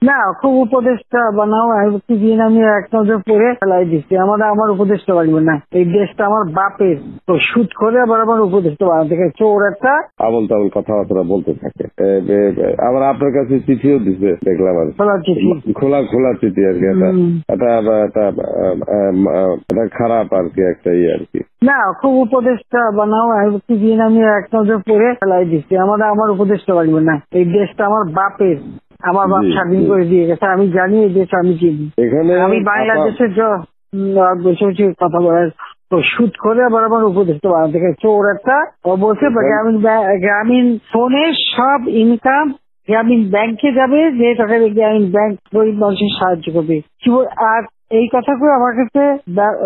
না, খুব উপদেশটা বানাও। প্রতিদিন আমি এক নজর পড়ে ফেলাই দিচ্ছি। আমার উপদেশটা বাড়বে না, এই দেশটা আমার বাপের। তো সুদ করে আবার আমার উপদেশটা বানাতে চোর একটা আবল তাবল কথাবার্তা বলতে থাকে। আবার আপনার কাছে চিঠিও দিচ্ছে দেখলাম, আর খোলা চিঠি আর কি। এটা খারাপ আর কি, একটা আর কি। না, খুব উপদেশটা বানাও। প্রতিদিন আমি এক নজর পড়ে ফেলাই দিচ্ছি। আমার উপদেশটা বাড়বে না, এই দেশটা আমার বাপের। আমার বাপ স্বাধীন করে দিয়ে গেছে, আমি জানি এই দেশ আমি চিনি। আমি বাংলাদেশের বসে বসে কথা বলার তো সুদ করে আবার আমার উপদেশটা বানাতে চোর একটা। ও বলছে গ্রামীণ ফোনে সব ইনকাম গ্রামীণ ব্যাংকে যাবে, যে টাকা গ্রামীণ ব্যাংক গরিব মানুষের সাহায্য করবে। আর এই কথা করে আমার কাছে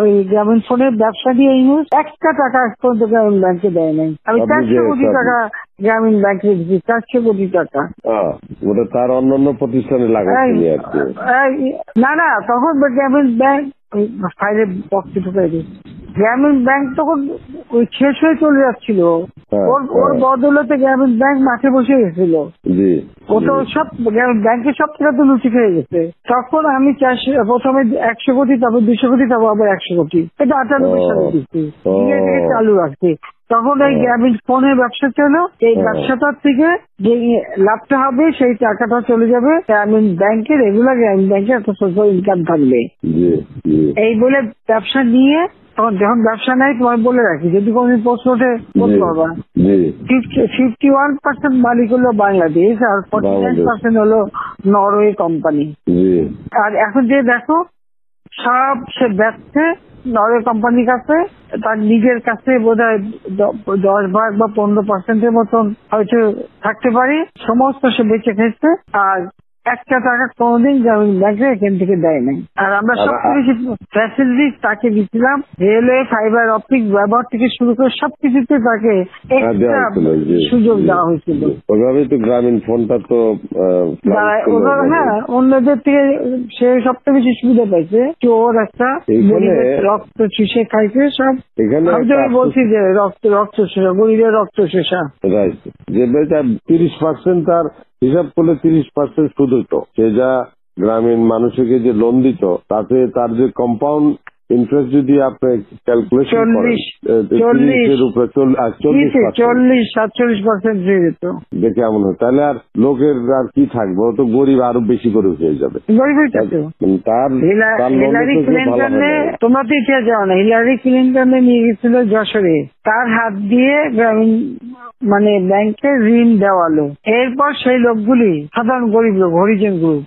ওই গ্রামীণ ফোনের ব্যবসা দিয়ে ইউজ একটা টাকা পর্যন্ত গ্রামীণ ব্যাংকে দেয় নাই। আমি 400 কোটি টাকা গ্রামীণ ব্যাংকে দিচ্ছি, 400 কোটি টাকা। ওটা তার অন্যান্য প্রতিষ্ঠানে লাগাচ্ছি আর কি। না, তখন গ্রামীণ ব্যাংক ফাইলে বক্সে ঢুকাই দিচ্ছে। গ্রামীণ ব্যাংক তখন ওই শেষ হয়ে চলে যাচ্ছিল। ওর বদলতে গ্রামীণ ব্যাংক মাঠে বসে গেছিল। ও তো সব ব্যাংকের সব টাকা তো লুচি খেয়ে গেছে। তখন আমি প্রথমে 100 কোটি, তারপর 200 কোটি, তারপর আবার 100 কোটি, এটা 98 সালে দিচ্ছি, চালু রাখছি। তখন এই গ্রামীণ ফোনের ব্যবসা ছিল। এই ব্যবসাটার থেকে যে লাভটা হবে সেই টাকাটা চলে যাবে গ্রামীণ ব্যাংকে, রেগুলার গ্রামীণ ব্যাংকে একটা সোশ্যাল ইনকাম থাকবে। এই বলে ব্যবসা নিয়ে তখন যখন ব্যবসা নাই, তোমার বলে রাখি, যদি কোনদিন প্রশ্ন ওঠে বলতে পারবা, 51% মালিক হলো বাংলাদেশ আর 49% হলো নরওয়ে কোম্পানি। আর এখন যে দেখো সব সে ব্যবসা নরওয়ে কোম্পানির কাছে, তার নিজের কাছে বোধহয় 10% বা 15% মতন হয়তো থাকতে পারে, সমস্ত সে বেঁচে খেয়েছে। আর একটা টাকা কোনদিন গ্রামীণ ব্যাংকে এখান থেকে দেয় নাই। আর আমরা সবকিছু ফ্যাসিলিটি তাকে দিচ্ছিলাম, রেলওয়ে, ফাইবার অপটিক ব্যবহার থেকে শুরু করে সবকিছুতে তাকে এক্সট্রা সুযোগ দেওয়া হয়েছিল। ওইভাবেই তো গ্রামীণ ফোনটা তো হ্যাঁ, অন্যদের থেকে সে সবচেয়ে বেশি সুবিধা পাইছে। চোর একটা রক্ত চুষে খাইছে সব। আমি বলছি যে রক্ত শোষা, গরিবের রক্ত শোষা। যে 30% তার হিসাব করলে 30% সুদ হতো। সে যা গ্রামীণ মানুষকে যে লোন দিত, তাতে তার যে কম্পাউন্ড ইন্টারেস্ট যদি আপনি ক্যালকুলেশন করেন, 40-47% হয়ে যেত। দেখে এমন হয়, তাহলে আর লোকের আর কি থাকবে, ও তো গরিব আরো বেশি করে হয়ে যাবে। তোমরা তো ইতিহাস জানো না, হিলারি ক্লিন্টনে নিয়ে গেছিল যশোরে, তার হাত দিয়ে গ্রামীণ ব্যাংকে ঋণ দেওয়ালো। এরপর সেই লোকগুলি সাধারণ গরিব লোক, হরিজন গ্রুপ,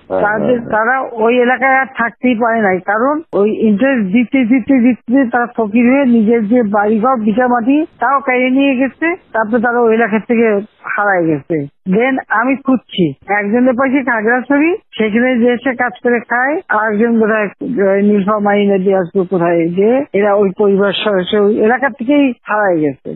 তারা ওই এলাকায় আর থাকতেই পারে নাই, কারণ ওই ইন্টারেস্ট দিতে তারা ফকির হয়ে নিজের যে বাড়িঘর ভিটা মাটি তাও কেড়ে নিয়ে গেছে। তারপরে তারা ওই এলাকার থেকে হারায় গেছে। দেন আমি খুঁজছি, একজনের পাশে খাগড়াছড়ি, সেখানে যে এসে কাজ করে খায়, আর একজন বোধহয় নীলফামারী নদী আসবে কোথায়, যে এরা ওই পরিবার সদস্য ওই এলাকা থেকেই হারায় গেছে।